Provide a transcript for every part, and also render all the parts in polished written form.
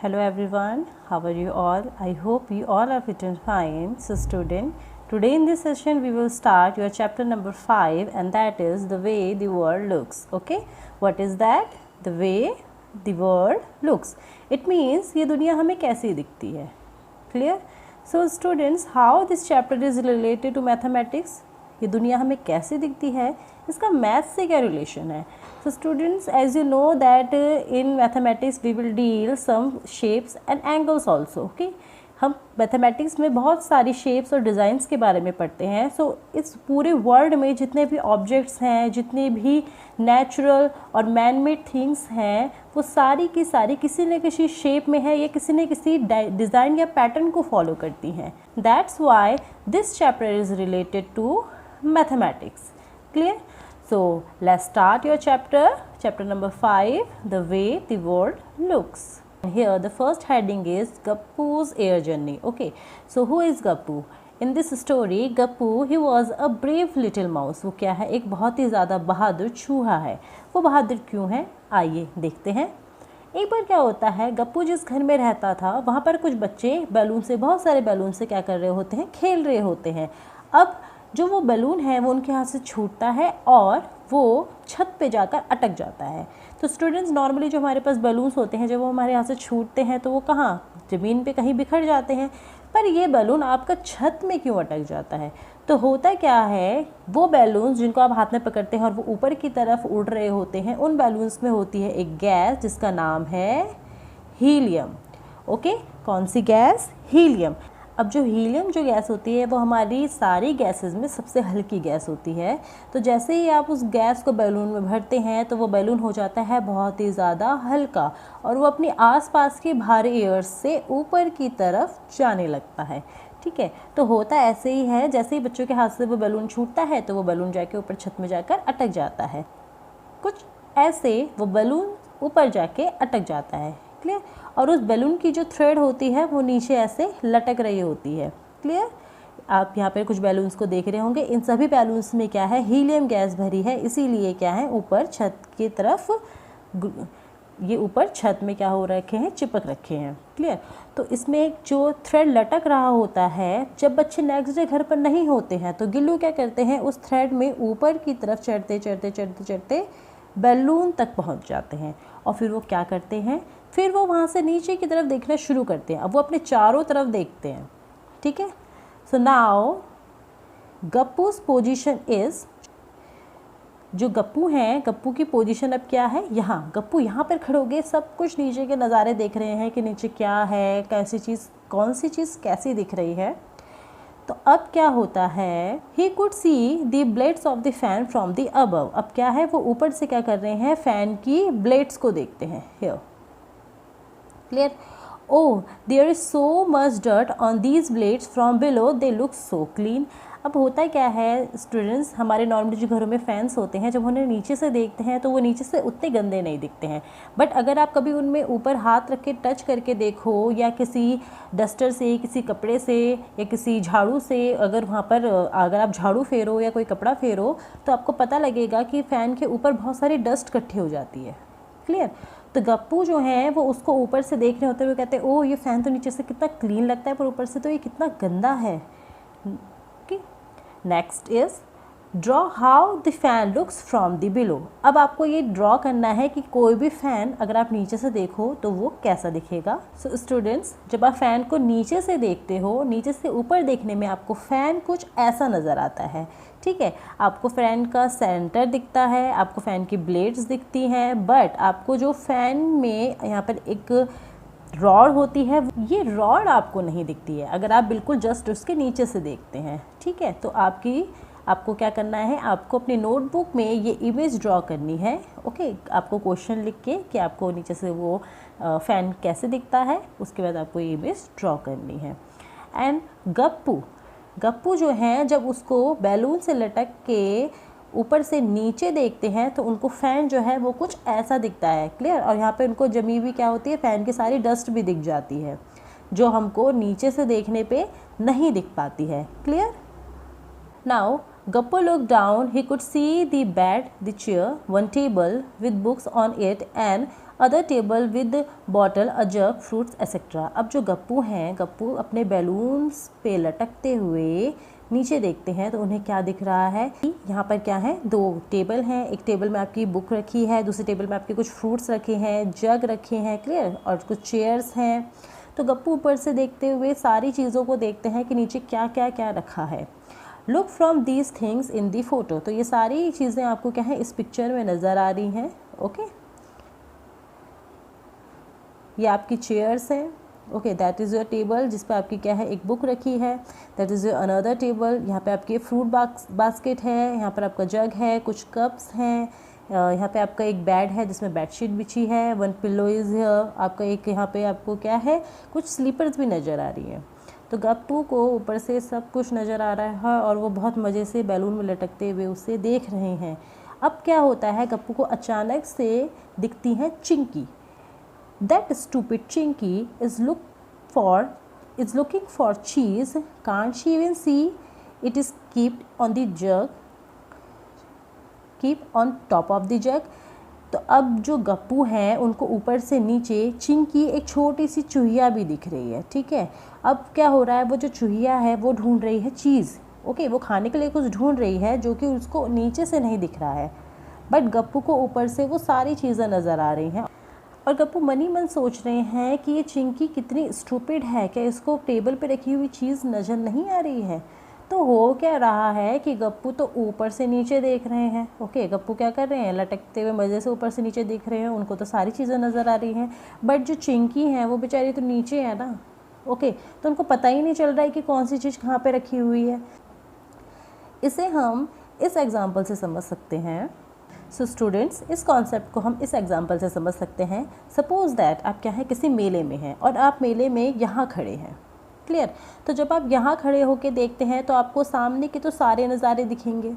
Hello everyone, how are you all? I hope you all are fit and fine. So student, today in this session we will start your chapter number 5 and that is the way the world looks. Okay, what is that? The way the world looks. It means ये दुनिया हमें कैसी दिखती है. Clear? So students, how this chapter is related to mathematics? ये दुनिया हमें कैसे दिखती है, इसका मैथ्स से क्या रिलेशन है. So students, as you know that in mathematics we will deal some shapes and angles also. Okay, हम मैथमेटिक्स में बहुत सारी शेप्स और डिज़ाइंस के बारे में पढ़ते हैं. सो इस पूरे वर्ल्ड में जितने भी ऑब्जेक्ट्स हैं, जितने भी नेचुरल और मैन मेड थिंग्स हैं, वो सारी की सारी किसी न किसी शेप में है या किसी न किसी डिज़ाइन या पैटर्न को फॉलो करती हैं. That's why this chapter is related to mathematics. Clear? So let's start your chapter number 5, the way the world looks. Here the first heading is Gappu's air journey. Okay, so who is Gappu? In this story, Gappu he was a brave little mouse. वो क्या है? एक बहुत ही ज़्यादा बहादुर चूहा है. वो बहादुर क्यों है? आइए देखते हैं. एक बार क्या होता है, गप्पू जिस घर में रहता था वहाँ पर कुछ बच्चे बैलून से, बहुत सारे बैलून से क्या कर रहे होते हैं, खेल रहे होते हैं. अब जो वो बैलून है वो उनके हाथ से छूटता है और वो छत पे जाकर अटक जाता है. तो स्टूडेंट्स, नॉर्मली जो हमारे पास बैलून्स होते हैं जब वो हमारे हाथ से छूटते हैं तो वो कहाँ, ज़मीन पे कहीं बिखर जाते हैं. पर ये बैलून आपका छत में क्यों अटक जाता है? तो होता क्या है, वो बैलून्स जिनको आप हाथ में पकड़ते हैं और वो ऊपर की तरफ उड़ रहे होते हैं, उन बैलून्स में होती है एक गैस जिसका नाम है हीलियम. ओके, कौन सी गैस? हीलियम. अब जो हीलियम जो गैस होती है वो हमारी सारी गैसेस में सबसे हल्की गैस होती है. तो जैसे ही आप उस गैस को बैलून में भरते हैं तो वो बैलून हो जाता है बहुत ही ज़्यादा हल्का और वो अपनी आसपास के भारी एयर से ऊपर की तरफ जाने लगता है. ठीक है, तो होता ऐसे ही है, जैसे ही बच्चों के हाथ से वो बैलून छूटता है तो वो बैलून जाके ऊपर छत में जाकर अटक जाता है. कुछ ऐसे वो बैलून ऊपर जाके अटक जाता है. क्लियर? और उस बैलून की जो थ्रेड होती है वो नीचे ऐसे लटक रही होती है. क्लियर? आप यहाँ पे कुछ बैलून्स को देख रहे होंगे. इन सभी बैलून्स में क्या है, हीलियम गैस भरी है. इसीलिए क्या है, ऊपर छत की तरफ, ये ऊपर छत में क्या हो रखे हैं, चिपक रखे हैं. क्लियर? तो इसमें एक जो थ्रेड लटक रहा होता है, जब बच्चे नेक्स्ट डे घर पर नहीं होते हैं तो गिल्लू क्या करते हैं, उस थ्रेड में ऊपर की तरफ चढ़ते चढ़ते चढ़ते चढ़ते बैलून तक पहुँच जाते हैं. और फिर वो क्या करते हैं, फिर वो वहाँ से नीचे की तरफ देखना शुरू करते हैं. अब वो अपने चारों तरफ देखते हैं. ठीक है. सो नाउ गप्पूस पोजीशन इज़, जो गप्पू हैं, गप्पू की पोजीशन अब क्या है, यहाँ. गप्पू यहाँ पर खड़े हो गए, सब कुछ नीचे के नज़ारे देख रहे हैं कि नीचे क्या है, कैसी चीज़, कौन सी चीज़ कैसी दिख रही है. तो अब क्या होता है, he could see the blades of the fan from the above. अब क्या है, वो ऊपर से क्या कर रहे हैं, फ़ैन की ब्लेड्स को देखते हैं. Here. Clear? Oh, there is so much dirt on these blades from below. They look so clean. अब होता क्या है स्टूडेंट्स, हमारे नॉर्मली जो घरों में फ़ैन्स होते हैं, जब उन्हें नीचे से देखते हैं तो वो नीचे से उतने गंदे नहीं दिखते हैं. बट अगर आप कभी उनमें ऊपर हाथ रख के टच करके देखो या किसी डस्टर से, किसी कपड़े से या किसी झाड़ू से, अगर वहाँ पर अगर आप झाड़ू फेरो या कोई कपड़ा फेरो तो आपको पता लगेगा कि फ़ैन के ऊपर बहुत सारी डस्ट इकट्ठी हो जाती है. क्लियर? तो गप्पू जो हैं वो उसको ऊपर से देख रहे होते हुए कहते हैं, ओह ये फ़ैन तो नीचे से कितना क्लीन लगता है पर ऊपर से तो ये कितना गंदा है. Next is draw how the fan looks from the below. अब आपको ये ड्रॉ करना है कि कोई भी फ़ैन अगर आप नीचे से देखो तो वो कैसा दिखेगा. सो स्टूडेंट्स, जब आप फ़ैन को नीचे से देखते हो, नीचे से ऊपर देखने में आपको फ़ैन कुछ ऐसा नज़र आता है. ठीक है, आपको फ़ैन का सेंटर दिखता है, आपको फ़ैन की ब्लेड्स दिखती हैं, बट आपको जो फ़ैन में यहाँ पर एक रॉड होती है, ये रॉड आपको नहीं दिखती है अगर आप बिल्कुल जस्ट उसके नीचे से देखते हैं. ठीक है, तो आपको क्या करना है, आपको अपनी नोटबुक में ये इमेज ड्रॉ करनी है. ओके, आपको क्वेश्चन लिख के कि आपको नीचे से वो फ़ैन कैसे दिखता है, उसके बाद आपको ये इमेज ड्रॉ करनी है. एंड गप्पू जो हैं, जब उसको बैलून से लटक के ऊपर से नीचे देखते हैं तो उनको फ़ैन जो है वो कुछ ऐसा दिखता है. क्लियर? और यहाँ पे उनको जमी भी क्या होती है, फ़ैन की सारी डस्ट भी दिख जाती है जो हमको नीचे से देखने पे नहीं दिख पाती है. Clear? Now Gappu looked down. He could see the bed, the chair, one table with books on it and other table with bottle, a jug, fruits etcetera. अब जो गप्पू हैं, गप्पू अपने बैलून्स पे लटकते हुए नीचे देखते हैं तो उन्हें क्या दिख रहा है कि यहाँ पर क्या है, 2 टेबल हैं। एक टेबल में आपकी बुक रखी है, दूसरे टेबल में आपके कुछ फ्रूट्स रखे हैं, जग रखे हैं, क्लियर, और कुछ चेयर्स हैं। तो गप्पू ऊपर से देखते हुए सारी चीज़ों को देखते हैं कि नीचे क्या क्या क्या रखा है। Look from these things in the photo. तो ये सारी चीज़ें आपको क्या है, इस पिक्चर में नज़र आ रही हैं। ओके, ये आपकी चेयर्स हैं। Okay, that is your table जिस पे आपकी क्या है, एक बुक रखी है। That is your another table, यहाँ पे आपकी फ्रूट बास्केट है, यहाँ पर आपका जग है, कुछ कप्स हैं, यहाँ पे आपका एक बेड है जिसमें बेडशीट बिछी है, 1 पिल्लो इज़ हियर। आपका एक यहाँ पे आपको क्या है, कुछ स्लीपर्स भी नज़र आ रही हैं। तो गप्पू को ऊपर से सब कुछ नज़र आ रहा है और वो बहुत मज़े से बैलून में लटकते हुए उसे देख रहे हैं। अब क्या होता है, गप्पू को अचानक से दिखती है Chinki. That stupid Chinky is looking for cheese. Can't she even see it is kept on the jug? Keep on top of the jug. तो अब जो गप्पू हैं उनको ऊपर से नीचे चिंकी, एक छोटी सी चूहिया भी दिख रही है। ठीक है, अब क्या हो रहा है, वो जो चूहिया है वो ढूंढ रही है चीज़। ओके, वो खाने के लिए कुछ ढूंढ रही है जो कि उसको नीचे से नहीं दिख रहा है, बट गप्पू को ऊपर से वो सारी चीज़ें नज़र आ रही हैं। और गप्पू मन ही मन सोच रहे हैं कि ये चिंकी कितनी स्टूपिड है, क्या इसको टेबल पे रखी हुई चीज़ नज़र नहीं आ रही है। तो हो क्या रहा है कि गप्पू तो ऊपर से नीचे देख रहे हैं। ओके, गप्पू क्या कर रहे हैं, लटकते हुए मज़े से ऊपर से नीचे देख रहे हैं, उनको तो सारी चीज़ें नज़र आ रही हैं, बट जो चिंकी हैं वो बेचारी तो नीचे है ना। ओके, तो उनको पता ही नहीं चल रहा है कि कौन सी चीज़ कहाँ पर रखी हुई है। इसे हम इस एग्ज़ाम्पल से समझ सकते हैं। सो स्टूडेंट्स, इस कॉन्सेप्ट को हम इस एग्जांपल से समझ सकते हैं। सपोज़ दैट आप क्या है, किसी मेले में हैं और आप मेले में यहाँ खड़े हैं। क्लियर, तो जब आप यहाँ खड़े होके देखते हैं तो आपको सामने के तो सारे नज़ारे दिखेंगे।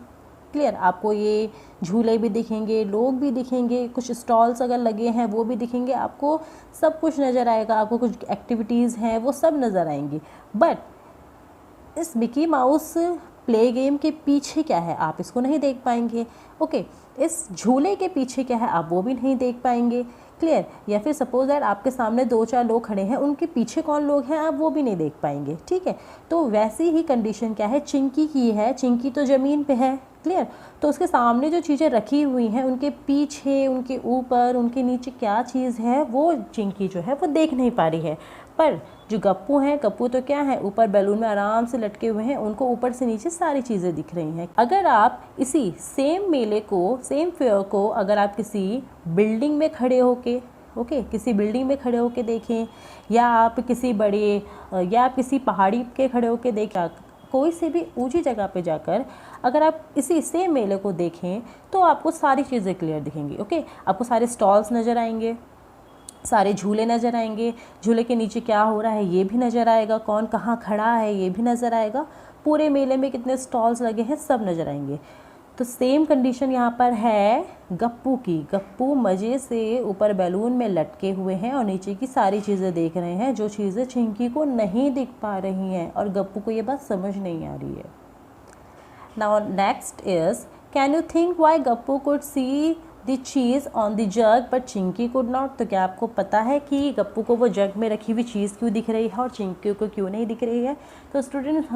क्लियर, आपको ये झूले भी दिखेंगे, लोग भी दिखेंगे, कुछ स्टॉल्स अगर लगे हैं वो भी दिखेंगे, आपको सब कुछ नज़र आएगा, आपको कुछ एक्टिविटीज़ हैं वो सब नज़र आएंगी। बट इस मिकी माउस प्ले गेम के पीछे क्या है, आप इसको नहीं देख पाएंगे। ओके, इस झूले के पीछे क्या है, आप वो भी नहीं देख पाएंगे। क्लियर, या फिर सपोज दैट आपके सामने 2-4 लोग खड़े हैं, उनके पीछे कौन लोग हैं आप वो भी नहीं देख पाएंगे। ठीक है, तो वैसी ही कंडीशन क्या है, चिंकी की है। चिंकी तो ज़मीन पे है। क्लियर, तो उसके सामने जो चीज़ें रखी हुई हैं उनके पीछे, उनके ऊपर, उनके नीचे क्या चीज़ है वो चिंकी जो है वो देख नहीं पा रही है। पर जो गप्पू हैं, गप्पू तो क्या है, ऊपर बैलून में आराम से लटके हुए हैं, उनको ऊपर से नीचे सारी चीज़ें दिख रही हैं। अगर आप इसी सेम मेले को, सेम फेयर को अगर आप किसी बिल्डिंग में खड़े होके, ओके, किसी बिल्डिंग में खड़े होके देखें, या आप किसी बड़े, या आप किसी पहाड़ी के खड़े होके देखें, कोई से भी ऊंची जगह पे जाकर अगर आप इसी सेम मेले को देखें तो आपको सारी चीज़ें क्लियर दिखेंगी। ओके, आपको सारे स्टॉल्स नज़र आएंगे, सारे झूले नज़र आएंगे, झूले के नीचे क्या हो रहा है ये भी नज़र आएगा, कौन कहाँ खड़ा है ये भी नज़र आएगा, पूरे मेले में कितने स्टॉल्स लगे हैं सब नज़र आएंगे। तो सेम कंडीशन यहाँ पर है गप्पू की। गप्पू मज़े से ऊपर बैलून में लटके हुए हैं और नीचे की सारी चीज़ें देख रहे हैं, जो चीज़ें चिंकी को नहीं दिख पा रही हैं और गप्पू को ये बात समझ नहीं आ रही है। Now next is, can you think Y Gappu could see the cheese on the jug but Chinki could not. तो क्या आपको पता है कि गप्पू को वो जग में रखी हुई चीज़ क्यों दिख रही है और चिंकी को क्यों नहीं दिख रही है। तो स्टूडेंट्स,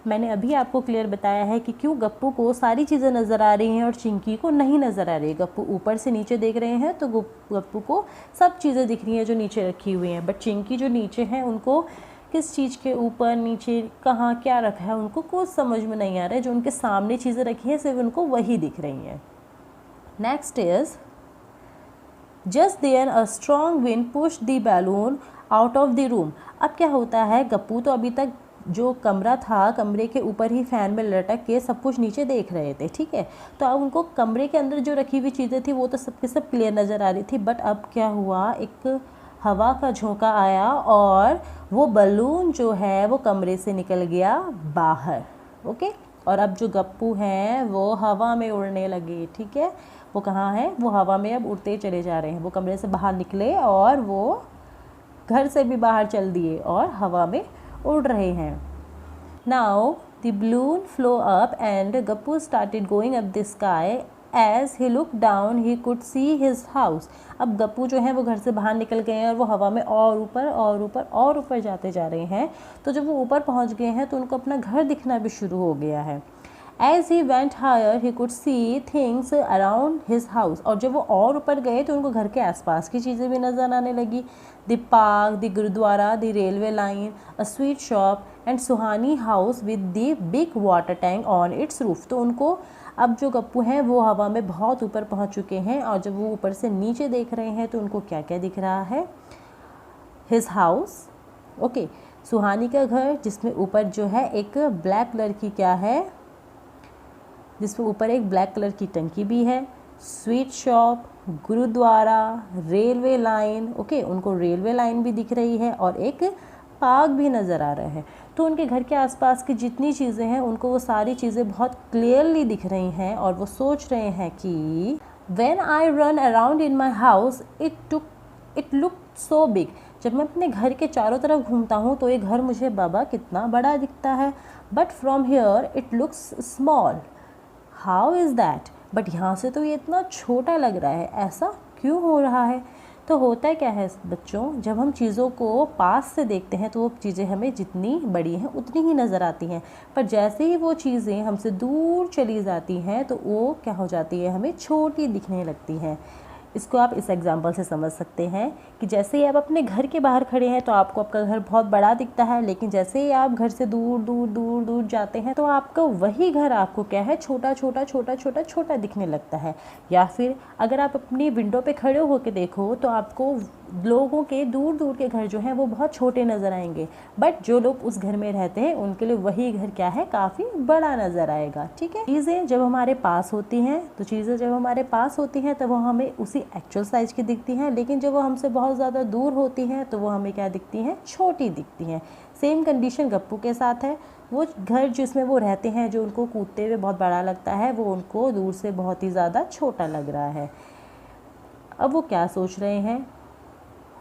मैंने अभी आपको क्लियर बताया है कि क्यों गप्पू को सारी चीज़ें नज़र आ रही हैं और चिंकी को नहीं नज़र आ रही है। गप्पू ऊपर से नीचे देख रहे हैं तो गप्पू को सब चीज़ें दिख रही हैं जो नीचे रखी हुई हैं, बट चिंकी जो नीचे हैं उनको किस चीज़ के ऊपर, नीचे, कहाँ क्या रखा है उनको कुछ समझ में नहीं आ रहा है। जो उनके सामने चीज़ें रखी हैं सिर्फ उनको वही दिख रही हैं। Next is, just then a strong wind pushed the balloon out of the room. अब क्या होता है, गप्पू तो अभी तक जो कमरा था, कमरे के ऊपर ही फ़ैन में लटक के सब कुछ नीचे देख रहे थे। ठीक है, तो अब उनको कमरे के अंदर जो रखी हुई चीज़ें थी वो तो सबके सब क्लियर नज़र आ रही थी, बट अब क्या हुआ, एक हवा का झोंका आया और वो बलून जो है वो कमरे से निकल गया बाहर। ओके, और अब जो गप्पू हैं वो हवा में उड़ने लगे। ठीक है, वो कहाँ है, वो हवा में अब उड़ते चले जा रहे हैं। वो कमरे से बाहर निकले और वो घर से भी बाहर चल दिए और हवा में उड़ रहे हैं। Now the balloon flew up and Gappu started going up the sky As he looked down, he could see his house. अब गप्पू जो है वो घर से बाहर निकल गए हैं और वो हवा में और ऊपर और ऊपर और ऊपर जाते जा रहे हैं। तो जब वो ऊपर पहुंच गए हैं तो उनको अपना घर दिखना भी शुरू हो गया है। As he went higher, he could see things around his house. और जब वो और ऊपर गए तो उनको घर के आसपास की चीज़ें भी नज़र आने लगी। The park, the gurdwara, the railway line, a sweet shop and Suhani house with the big water tank on its roof. तो उनको अब जो गप्पू हैं वो हवा में बहुत ऊपर पहुंच चुके हैं और जब वो ऊपर से नीचे देख रहे हैं तो उनको क्या क्या दिख रहा है? His house, ओके, सुहानी का घर जिसमें ऊपर जो है एक ब्लैक कलर की क्या है, जिसमें ऊपर एक ब्लैक कलर की टंकी भी है, sweet shop, gurdwara, railway line, okay, उनको रेलवे लाइन भी दिख रही है और एक पार्क भी नज़र आ रहा है। तो उनके घर के आसपास की जितनी चीज़ें हैं उनको वो सारी चीज़ें बहुत क्लियरली दिख रही हैं और वो सोच रहे हैं कि When I run around in my house, it looked so big. जब मैं अपने घर के चारों तरफ घूमता हूँ तो ये घर मुझे बाबा कितना बड़ा दिखता है। But from here it looks small. How is that? But यहाँ से तो ये इतना छोटा लग रहा है, ऐसा क्यों हो रहा है? तो होता क्या है बच्चों, जब हम चीज़ों को पास से देखते हैं तो वो चीज़ें हमें जितनी बड़ी हैं उतनी ही नज़र आती हैं, पर जैसे ही वो चीज़ें हमसे दूर चली जाती हैं तो वो क्या हो जाती है, हमें छोटी दिखने लगती हैं। इसको आप इस एग्जांपल से समझ सकते हैं कि जैसे ही आप अपने घर के बाहर खड़े हैं तो आपको आपका घर बहुत बड़ा दिखता है, लेकिन जैसे ही आप घर से दूर दूर दूर दूर जाते हैं तो आपका वही घर आपको क्या है, छोटा छोटा छोटा छोटा छोटा दिखने लगता है। या फिर अगर आप अपनी विंडो पे खड़े होकर देखो तो आपको लोगों के दूर दूर के घर जो हैं वो बहुत छोटे नज़र आएंगे, बट जो लोग उस घर में रहते हैं उनके लिए वही घर क्या है, काफ़ी बड़ा नज़र आएगा। ठीक है, चीज़ें जब हमारे पास होती हैं तो चीज़ें जब हमारे पास होती हैं तो वो हमें उसी एक्चुअल साइज़ की दिखती हैं, लेकिन जब वो हमसे बहुत ज़्यादा दूर होती हैं तो वो हमें क्या दिखती हैं, छोटी दिखती हैं। सेम कंडीशन गप्पू के साथ है। वो घर जिसमें वो रहते हैं, जो उनको कूदते हुए बहुत बड़ा लगता है, वो उनको दूर से बहुत ही ज़्यादा छोटा लग रहा है। अब वो क्या सोच रहे हैं,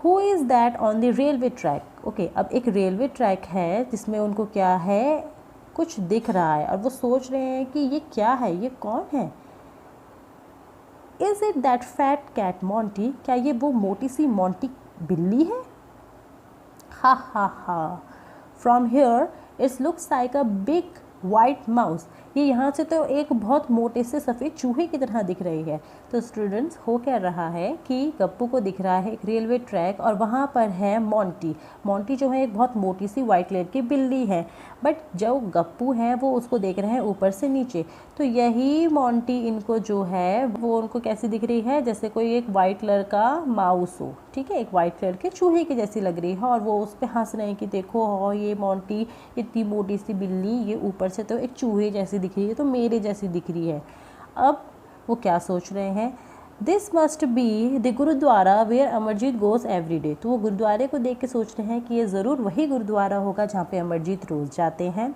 Who is that on the railway track? Okay, अब एक रेलवे ट्रैक है जिसमें उनको क्या है, कुछ दिख रहा है और वो सोच रहे हैं कि ये क्या है, ये कौन है? Is it that fat cat Monty? क्या ये वो मोटी सी मोंटी बिल्ली है? हा हा हा। From here it looks like a big white mouse. ये यहाँ से तो एक बहुत मोटे से सफ़ेद चूहे की तरह दिख रही है। तो स्टूडेंट्स, हो क्या रहा है कि गप्पू को दिख रहा है एक रेलवे ट्रैक और वहाँ पर है मोंटी। मोंटी जो है एक बहुत मोटी सी वाइट कलर की बिल्ली है, बट जो गप्पू है वो उसको देख रहे हैं ऊपर से नीचे। तो यही मोंटी इनको जो है वो उनको कैसी दिख रही है, जैसे कोई एक वाइट कलर का माउस हो, ठीक है, एक वाइट कलर के चूहे की जैसी लग रही है और वो उस पर हंस रहे हैं कि देखो हो ये मोंटी इतनी मोटी सी बिल्ली, ये ऊपर से तो एक चूहे जैसी दिख रही है, तो मेरे जैसी दिख रही है। अब वो क्या सोच रहे हैं, this must be the gurdwara where Amarjeet goes every day. तो वो गुरुद्वारे को देख के सोच रहे हैं कि ये ज़रूर वही गुरुद्वारा होगा जहाँ पे अमरजीत रोज़ जाते हैं।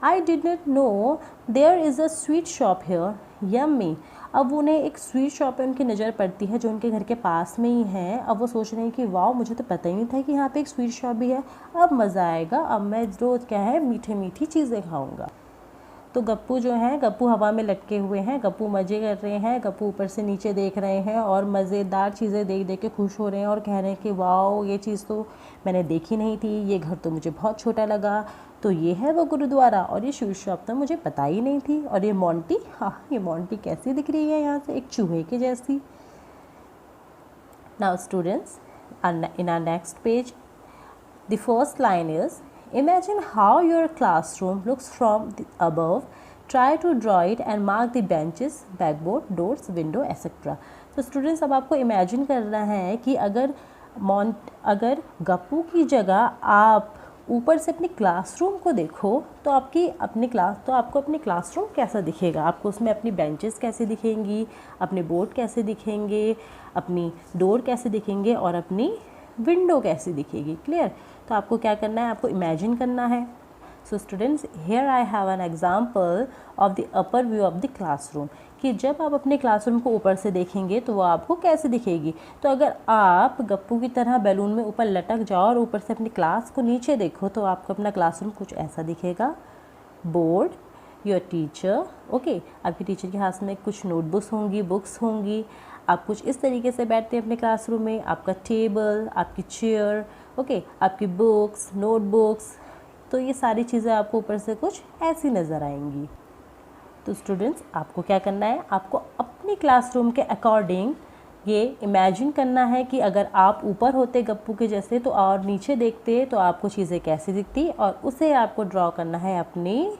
I did not know there is a sweet shop here, yummy. अब उन्हें एक स्वीट शॉप पे उनकी नज़र पड़ती है जो उनके घर के पास में ही है। अब वो सोच रहे हैं कि वाह, मुझे तो पता ही नहीं था कि यहाँ पे एक स्वीट शॉप भी है, अब मज़ा आएगा, अब मैं रोज़ क्या है मीठी मीठी चीज़ें खाऊंगा। तो गप्पू जो है, गप्पू हवा में लटके हुए हैं, गप्पू मज़े कर रहे हैं, गप्पू ऊपर से नीचे देख रहे हैं और मज़ेदार चीज़ें देख देख के खुश हो रहे हैं और कह रहे हैं कि वाओ, ये चीज़ तो मैंने देखी नहीं थी, ये घर तो मुझे बहुत छोटा लगा, तो ये है वो गुरुद्वारा और ये शूज़ शॉप तो मुझे पता ही नहीं थी। और ये मोंटी, हाँ, ये मोंटी कैसी दिख रही है यहाँ से, एक चूहे के जैसी। Now students, in our next page, the first line is, imagine how your classroom looks from the above. Try to draw it and mark the benches, backboard, doors, window, etc. तो स्टूडेंट्स, अब आपको imagine करना है कि अगर गप्पू की जगह आप ऊपर से अपनी क्लासरूम को देखो तो आपको अपनी क्लासरूम कैसा दिखेगा, आपको उसमें अपनी बेंचेस कैसे दिखेंगी, अपने बोर्ड कैसे दिखेंगे, अपनी डोर कैसे दिखेंगे और अपनी विंडो कैसी दिखेगी। क्लियर? तो आपको क्या करना है, आपको इमेजिन करना है। So students, here I have an example of the upper view of the classroom, कि जब आप अपने क्लासरूम को ऊपर से देखेंगे तो वो आपको कैसे दिखेगी। तो अगर आप गप्पू की तरह बैलून में ऊपर लटक जाओ और ऊपर से अपनी क्लास को नीचे देखो तो आपको अपना क्लासरूम कुछ ऐसा दिखेगा। बोर्ड, योर टीचर, ओके, आपके टीचर के हाथ में कुछ नोटबुक्स होंगी, बुक्स होंगी, आप कुछ इस तरीके से बैठते हैं अपने क्लासरूम में, आपका टेबल, आपकी चेयर, ओके, आपकी बुक्स, नोटबुक्स, तो ये सारी चीज़ें आपको ऊपर से कुछ ऐसी नज़र आएंगी। तो स्टूडेंट्स, आपको क्या करना है, आपको अपनी क्लासरूम के अकॉर्डिंग ये इमेजिन करना है कि अगर आप ऊपर होते गप्पू के जैसे तो और नीचे देखते तो आपको चीज़ें कैसी दिखती, और उसे आपको ड्रॉ करना है अपनी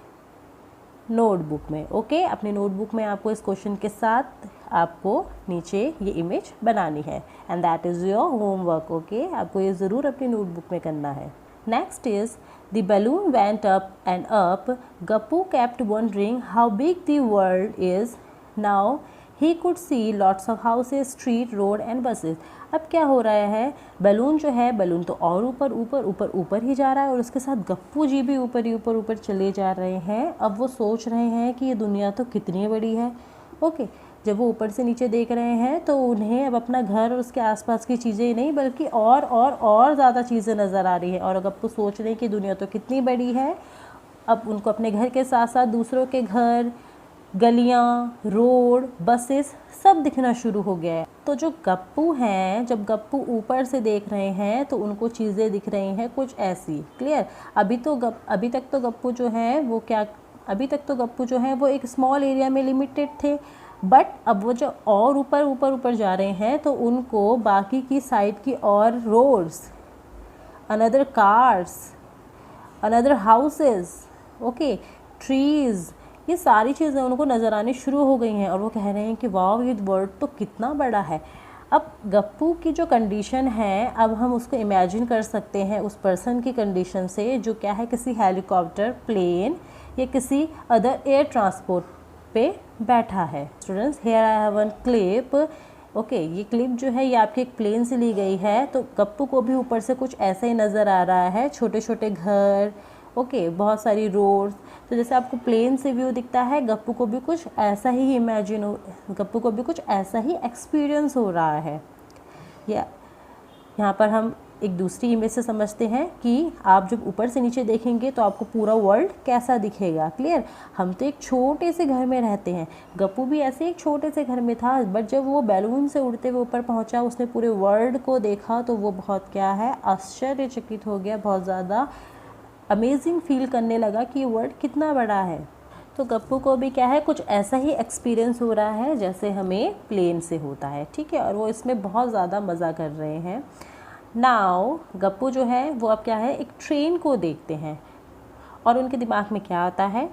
नोटबुक में। ओके, अपनी नोटबुक में आपको इस क्वेश्चन के साथ आपको नीचे ये इमेज बनानी है, and that is your homework. Okay, आपको ये ज़रूर अपनी नोटबुक में करना है। Next is the balloon went up and up. Gappu kept wondering how big the world is. Now he could see lots of houses, street, road and buses. अब क्या हो रहा है, बैलून जो है, बैलून तो और ऊपर ऊपर ऊपर ऊपर ही जा रहा है और उसके साथ गप्पू जी भी ऊपर ही ऊपर ऊपर चले जा रहे हैं। अब वो सोच रहे हैं कि ये दुनिया तो कितनी बड़ी है। ओके, जब वो ऊपर से नीचे देख रहे हैं तो उन्हें अब अपना घर और उसके आसपास की चीज़ें नहीं बल्कि और ज़्यादा चीज़ें नज़र आ रही है। और अब तो सोच रहे हैं कि दुनिया तो कितनी बड़ी है। अब उनको अपने घर के साथ साथ दूसरों के घर, गलियाँ, रोड, बसेस सब दिखना शुरू हो गया है। तो जो गप्पू हैं, जब गप्पू ऊपर से देख रहे हैं तो उनको चीज़ें दिख रही हैं कुछ ऐसी। क्लियर? अभी तक तो गप्पू जो है वो एक स्मॉल एरिया में लिमिटेड थे, बट अब वो जो और ऊपर जा रहे हैं तो उनको बाकी की साइड की और roads, another cars, another houses, okay, trees, ये सारी चीज़ें उनको नज़र आनी शुरू हो गई हैं और वो कह रहे हैं कि वाह, ये वर्ल्ड तो कितना बड़ा है। अब गप्पू की जो कंडीशन है, अब हम उसको इमेजिन कर सकते हैं उस पर्सन की कंडीशन से जो क्या है, किसी हेलीकॉप्टर, प्लेन या किसी अदर एयर ट्रांसपोर्ट पे बैठा है। Students, here I have one clip. Okay, ये क्लिप जो है ये आपके एक प्लेन से ली गई है। तो गप्पू को भी ऊपर से कुछ ऐसा ही नज़र आ रहा है, छोटे छोटे घर, ओके, बहुत सारी रोड्स। तो जैसे आपको प्लेन से व्यू दिखता है, गप्पू को भी कुछ ऐसा ही एक्सपीरियंस हो रहा है। यहाँ पर हम एक दूसरी इमेज से समझते हैं कि आप जब ऊपर से नीचे देखेंगे तो आपको पूरा वर्ल्ड कैसा दिखेगा। क्लियर? हम तो एक छोटे से घर में रहते हैं, गप्पू भी ऐसे एक छोटे से घर में था, बट जब वो बैलून से उड़ते हुए ऊपर पहुंचा, उसने पूरे वर्ल्ड को देखा तो वो बहुत क्या है, आश्चर्यचकित हो गया, बहुत ज़्यादा अमेजिंग फील करने लगा कि ये वर्ल्ड कितना बड़ा है। तो गप्पू को भी क्या है, कुछ ऐसा ही एक्सपीरियंस हो रहा है जैसे हमें प्लेन से होता है। ठीक है, और वो इसमें बहुत ज़्यादा मज़ा कर रहे हैं। नाउ गप्पू जो है वो अब क्या है, एक ट्रेन को देखते हैं और उनके दिमाग में क्या आता है,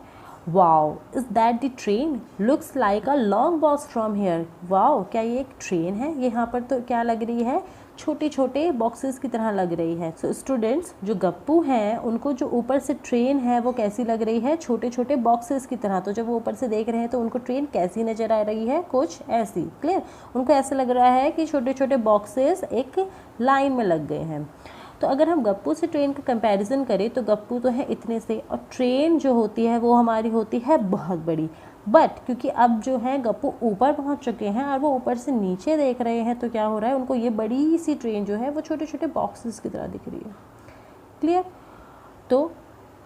wow, is that the train, looks like a long box from here. Wow, क्या ये एक ट्रेन है? ये यहाँ पर तो क्या लग रही है, छोटे छोटे बॉक्सेस की तरह लग रही है। सो स्टूडेंट्स, जो गप्पू हैं उनको जो ऊपर से ट्रेन है वो कैसी लग रही है, छोटे छोटे बॉक्सेस की तरह। तो जब वो ऊपर से देख रहे हैं तो उनको ट्रेन कैसी नज़र आ रही है, कुछ ऐसी। क्लियर? उनको ऐसा लग रहा है कि छोटे छोटे बॉक्सेस एक लाइन में लग गए हैं। तो अगर हम गप्पू से ट्रेन का कंपैरिजन करें तो गप्पू तो है इतने से, और ट्रेन जो होती है वो हमारी होती है बहुत बड़ी। बट क्योंकि अब जो है गप्पू ऊपर पहुंच चुके हैं और वो ऊपर से नीचे देख रहे हैं, तो क्या हो रहा है, उनको ये बड़ी सी ट्रेन जो है वो छोटे छोटे बॉक्सेस की तरह दिख रही है। क्लियर? तो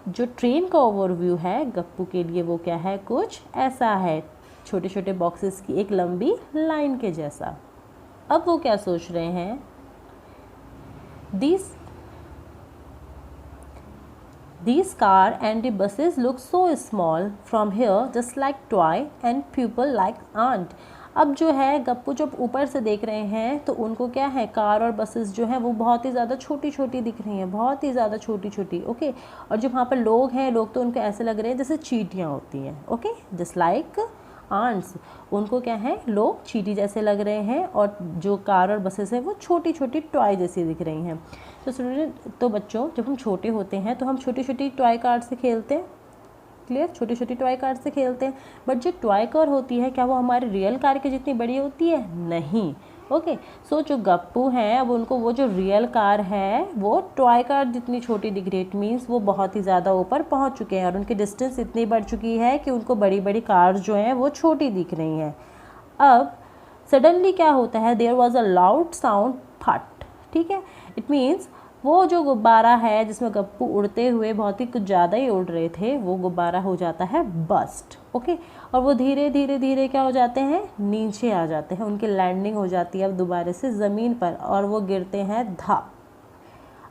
जो ट्रेन का ओवरव्यू है गप्पू के लिए वो क्या है, कुछ ऐसा है, छोटे छोटे बॉक्सेस की एक लंबी लाइन के जैसा। अब वो क्या सोच रहे हैं, These car and the buses look so small from here, just like toy and people like ant. अब जो है गप्पू जब ऊपर से देख रहे हैं तो उनको क्या है, कार और बसेस जो है वो बहुत ही ज़्यादा छोटी छोटी दिख रही हैं, बहुत ही ज़्यादा छोटी छोटी। ओके, और जो वहाँ पर लोग हैं, लोग तो उनको ऐसे लग रहे हैं जैसे चींटियाँ होती हैं। ओके, जस्ट लाइक आंट्स, उनको क्या है, लोग चींटी जैसे लग रहे हैं, और जो कार और बसेस हैं वो छोटी छोटी टॉय जैसी दिख रही हैं। तो स्टूडेंट, तो बच्चों, जब हम छोटे होते हैं तो हम छोटी छोटी टॉय कार से खेलते हैं। क्लियर? छोटी छोटी टॉय कार से खेलते हैं, बट जो टॉय कार होती है क्या वो हमारी रियल कार की जितनी बड़ी होती है? नहीं। ओके, सो जो गप्पू हैं अब उनको वो जो रियल कार है वो टॉय कार जितनी छोटी दिख रही है। इट मीन्स वो बहुत ही ज़्यादा ऊपर पहुंच चुके हैं और उनकी डिस्टेंस इतनी बढ़ चुकी है कि उनको बड़ी बड़ी कार्स जो हैं वो छोटी दिख रही हैं। अब सडनली क्या होता है, there was a loud sound, फट। ठीक है, इट मीन्स वो जो गुब्बारा है जिसमें गप्पू उड़ते हुए बहुत ही कुछ ज़्यादा ही उड़ रहे थे, वो गुब्बारा हो जाता है बस्ट। ओके, और वो धीरे धीरे धीरे क्या हो जाते हैं, नीचे आ जाते हैं, उनकी लैंडिंग हो जाती है अब दोबारा से ज़मीन पर और वो गिरते हैं धप।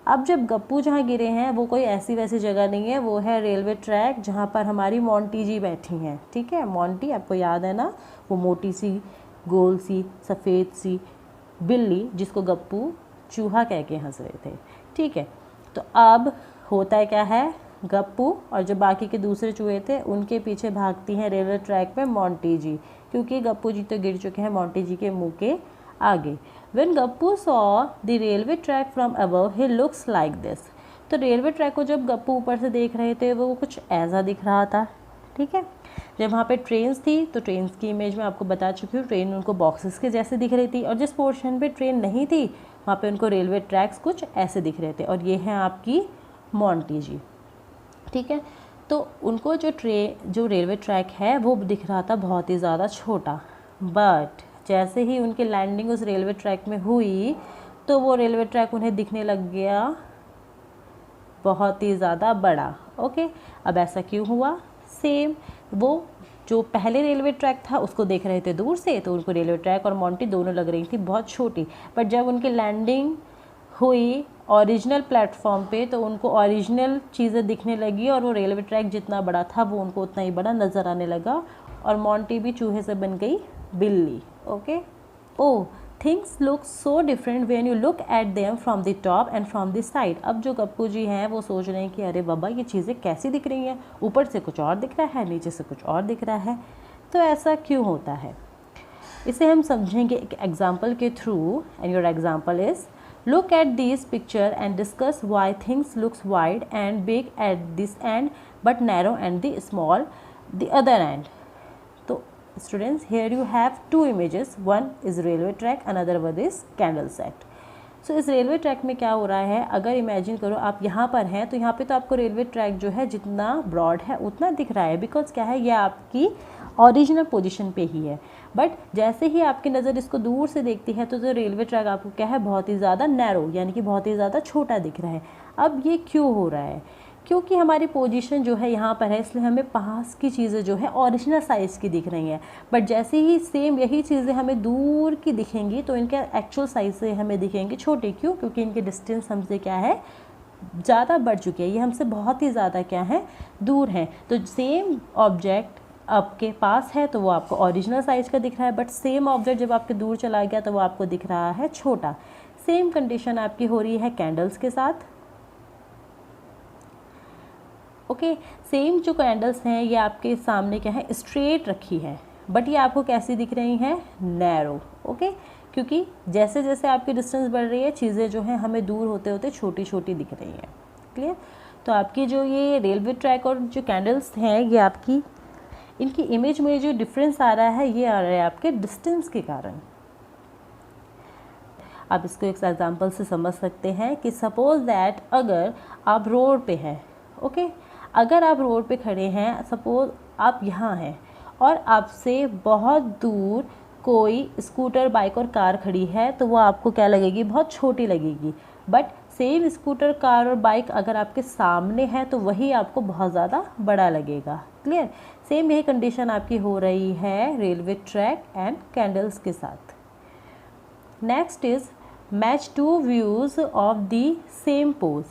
अब जब गप्पू जहाँ गिरे हैं वो कोई ऐसी वैसी जगह नहीं है, वो है रेलवे ट्रैक जहाँ पर हमारी मोंटी जी बैठी हैं। ठीक है, मोंटी आपको याद है ना, वो मोटी सी गोल सी सफ़ेद सी बिल्ली जिसको गप्पू चूहा कह के हंस रहे थे। ठीक है, तो अब होता है क्या है, गप्पू और जो बाकी के दूसरे चूहे थे उनके पीछे भागती हैं रेलवे ट्रैक पे मोंटी जी, क्योंकि गप्पू जी तो गिर चुके हैं मोंटी जी के मुंह के आगे। When Gappu saw the railway track from above, he looks like this। तो रेलवे ट्रैक को जब गप्पू ऊपर से देख रहे थे वो कुछ ऐसा दिख रहा था। ठीक है, जब वहाँ पे ट्रेन्स थी तो ट्रेन्स की इमेज मैं आपको बता चुकी हूँ, ट्रेन उनको बॉक्सेस के जैसे दिख रही थी, और जिस पोर्शन पे ट्रेन नहीं थी वहाँ पे उनको रेलवे ट्रैक्स कुछ ऐसे दिख रहे थे, और ये हैं आपकी मोंटी जी। ठीक है, तो उनको जो रेलवे ट्रैक है वो दिख रहा था बहुत ही ज़्यादा छोटा, बट जैसे ही उनकी लैंडिंग उस रेलवे ट्रैक में हुई तो वो रेलवे ट्रैक उन्हें दिखने लग गया बहुत ही ज़्यादा बड़ा। ओके, अब ऐसा क्यों हुआ, सेम वो जो पहले रेलवे ट्रैक था उसको देख रहे थे दूर से तो उनको रेलवे ट्रैक और मोंटी दोनों लग रही थी बहुत छोटी, बट जब उनकी लैंडिंग हुई ओरिजिनल प्लेटफॉर्म पे तो उनको ओरिजिनल चीज़ें दिखने लगी और वो रेलवे ट्रैक जितना बड़ा था वो उनको उतना ही बड़ा नज़र आने लगा, और मोंटी भी चूहे से बन गई बिल्ली। Okay, oh things look so different when you look at them from the top and from the side. अब जो गप्पू जी हैं वो सोच रहे हैं कि अरे बाबा ये चीज़ें कैसी दिख रही हैं, ऊपर से कुछ और दिख रहा है, नीचे से कुछ और दिख रहा है, तो ऐसा क्यों होता है, इसे हम समझेंगे एक एग्जाम्पल के through. And your example is, look at this picture and discuss why things looks wide and big at this end but narrow and the small the other end। तो students, here you have two images, one is railway track, another one is candle set। सो इस railway track में क्या हो रहा है, अगर imagine करो आप यहाँ पर हैं तो यहाँ पे तो आपको रेलवे ट्रैक जो है जितना ब्रॉड है उतना दिख रहा है, बिकॉज क्या है ये आपकी ओरिजिनल पोजीशन पे ही है, बट जैसे ही आपकी नज़र इसको दूर से देखती है तो जो रेलवे ट्रैक आपको क्या है बहुत ही ज़्यादा नैरो यानी कि बहुत ही ज़्यादा छोटा दिख रहा है। अब ये क्यों हो रहा है, क्योंकि हमारी पोजीशन जो है यहाँ पर है, इसलिए हमें पास की चीज़ें जो है ओरिजिनल साइज़ की दिख रही हैं, बट जैसे ही सेम यही चीज़ें हमें दूर की दिखेंगी तो इनके एक्चुअल साइज़ से हमें दिखेंगी छोटी। क्यों, क्योंकि इनके डिस्टेंस हमसे क्या है ज़्यादा बढ़ चुकी है, ये हमसे बहुत ही ज़्यादा क्या है दूर हैं। तो सेम ऑब्जेक्ट आपके पास है तो वो आपको ओरिजिनल साइज़ का दिख रहा है, बट सेम ऑब्जेक्ट जब आपके दूर चला गया तो वो आपको दिख रहा है छोटा। सेम कंडीशन आपकी हो रही है कैंडल्स के साथ। ओके, सेम जो कैंडल्स हैं ये आपके सामने क्या है स्ट्रेट रखी है, बट ये आपको कैसी दिख रही हैं, नैरो। ओके, क्योंकि जैसे जैसे आपकी डिस्टेंस बढ़ रही है चीज़ें जो हैं हमें दूर होते होते छोटी छोटी दिख रही हैं। क्लियर, तो आपकी जो ये रेलवे ट्रैक और जो कैंडल्स हैं ये आपकी इनकी इमेज में जो डिफरेंस आ रहा है ये आ रहा है आपके डिस्टेंस के कारण। आप इसको एक एग्जांपल से समझ सकते हैं कि सपोज दैट अगर आप रोड पे हैं, ओके, अगर आप रोड पे खड़े हैं, सपोज आप यहाँ हैं और आपसे बहुत दूर कोई स्कूटर बाइक और कार खड़ी है तो वो आपको क्या लगेगी, बहुत छोटी लगेगी, बट सेम स्कूटर कार और बाइक अगर आपके सामने है तो वही आपको बहुत ज़्यादा बड़ा लगेगा। क्लियर, सेम यही कंडीशन आपकी हो रही है रेलवे ट्रैक एंड कैंडल्स के साथ। Next is match two views of the same pose.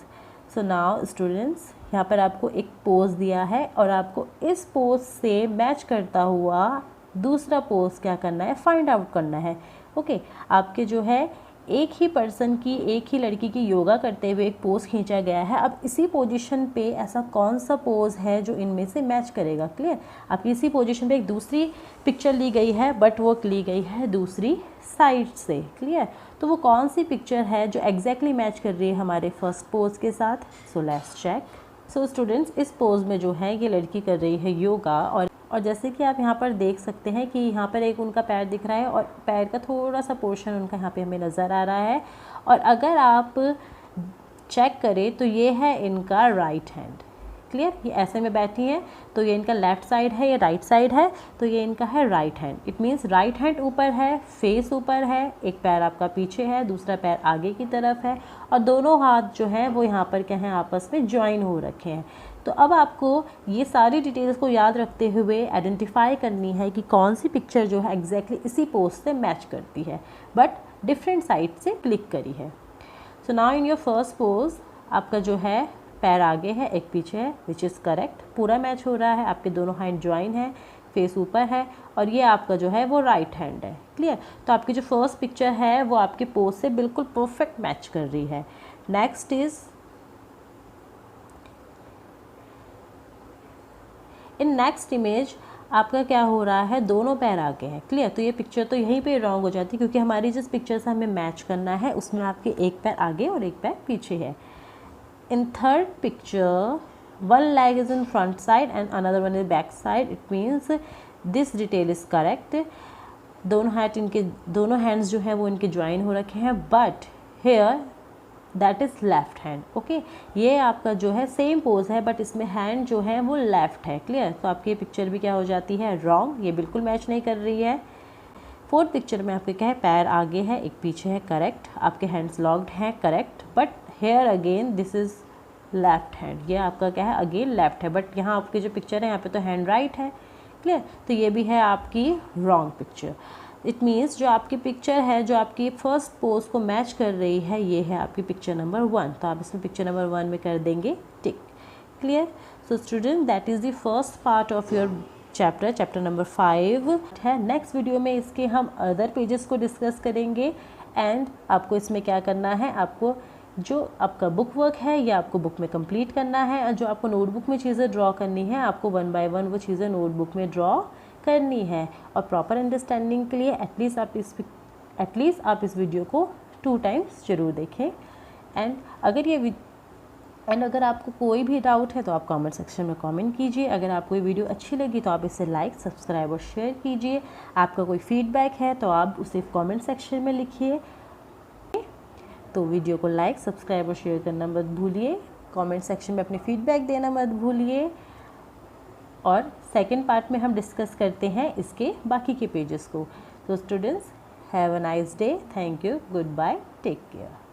So now students, यहाँ पर आपको एक पोज दिया है और आपको इस पोज से मैच करता हुआ दूसरा पोज क्या करना है, फाइंड आउट करना है। ओके, आपके जो है एक ही पर्सन की, एक ही लड़की की योगा करते हुए एक पोज खींचा गया है। अब इसी पोजीशन पे ऐसा कौन सा पोज है जो इनमें से मैच करेगा। क्लियर, आपकी इसी पोजीशन पे एक दूसरी पिक्चर ली गई है बट वो ली गई है दूसरी साइड से। क्लियर, तो वो कौन सी पिक्चर है जो एग्जैक्टली मैच कर रही है हमारे फर्स्ट पोज के साथ। So let's check. So students, इस पोज में जो है ये लड़की कर रही है योगा, और जैसे कि आप यहाँ पर देख सकते हैं कि यहाँ पर एक उनका पैर दिख रहा है और पैर का थोड़ा सा पोर्शन उनका यहाँ पे हमें नज़र आ रहा है, और अगर आप चेक करें तो ये है इनका राइट हैंड। क्लियर, ये ऐसे में बैठी हैं तो ये इनका लेफ्ट साइड है, ये राइट साइड है, तो ये इनका है right hand. It means right hand ऊपर है, फेस ऊपर है, एक पैर आपका पीछे है, दूसरा पैर आगे की तरफ है, और दोनों हाथ जो हैं वो यहाँ पर क्या हैं, आपस में ज्वाइन हो रखे हैं। तो अब आपको ये सारी डिटेल्स को याद रखते हुए आइडेंटिफाई करनी है कि कौन सी पिक्चर जो है एग्जैक्टली इसी पोज से मैच करती है, बट डिफरेंट साइड से क्लिक करी है। So now in your first pose आपका जो है पैर आगे है, एक पीछे है, विच इज़ करेक्ट, पूरा मैच हो रहा है, आपके दोनों हैंड ज्वाइन है, फेस ऊपर है, और ये आपका जो है वो राइट हैंड है। क्लियर, तो आपकी जो फर्स्ट पिक्चर है वो आपके पोज से बिल्कुल परफेक्ट मैच कर रही है। Next is in next image आपका क्या हो रहा है, दोनों पैर आगे हैं। क्लियर, तो ये पिक्चर तो यहीं पे रॉन्ग हो जाती है क्योंकि हमारी जिस पिक्चर से हमें मैच करना है उसमें आपके एक पैर आगे और एक पैर पीछे है। In third picture, one leg is in front side and another one is back side. It means this detail is correct. दोनों hands जो है वो इनके ज्वाइन हो रखे हैं, but here that is left hand. Okay, ये आपका जो है सेम पोज है बट इसमें हैंड जो है वो लेफ्ट है। क्लियर, तो आपकी ये पिक्चर भी क्या हो जाती है, रॉन्ग, ये बिल्कुल मैच नहीं कर रही है। फोर्थ पिक्चर में आपके क्या है, पैर आगे है, एक पीछे है, करेक्ट, आपके हैंड्स लॉक्ड हैं, correct, but here again this is left hand, ये आपका क्या है, अगेन लेफ्ट है, बट यहाँ आपकी जो पिक्चर है यहाँ पे तो हैंड राइट है। क्लियर, तो ये भी है आपकी रॉन्ग पिक्चर। इट मीन्स जो आपकी पिक्चर है जो आपकी फर्स्ट पोज को मैच कर रही है ये है आपकी पिक्चर नंबर 1, तो आप इसमें पिक्चर नंबर 1 में कर देंगे tick. Clear, so student that is the first part of your chapter number 5 है। नेक्स्ट वीडियो में इसके हम अदर पेजेस को डिस्कस करेंगे एंड आपको इसमें क्या करना है, आपको जो आपका बुक वर्क है ये आपको बुक में कंप्लीट करना है, और जो आपको नोटबुक में चीज़ें ड्रॉ करनी है आपको 1 बाय 1 वो चीज़ें नोटबुक में ड्रॉ करनी है। और प्रॉपर अंडरस्टैंडिंग के लिए एटलीस्ट आप इस वीडियो को 2 टाइम्स ज़रूर देखें। एंड अगर आपको कोई भी डाउट है तो आप कमेंट सेक्शन में कमेंट कीजिए। अगर आपको ये वीडियो अच्छी लगी तो आप इसे लाइक, सब्सक्राइब और शेयर कीजिए। आपका कोई फीडबैक है तो आप उसे कमेंट सेक्शन में लिखिए। तो वीडियो को लाइक, सब्सक्राइब और शेयर करना मत भूलिए, कमेंट सेक्शन में अपनी फीडबैक देना मत भूलिए। और सेकंड पार्ट में हम डिस्कस करते हैं इसके बाकी के पेजेस को। तो students, have a nice day, thank you, goodbye, take care.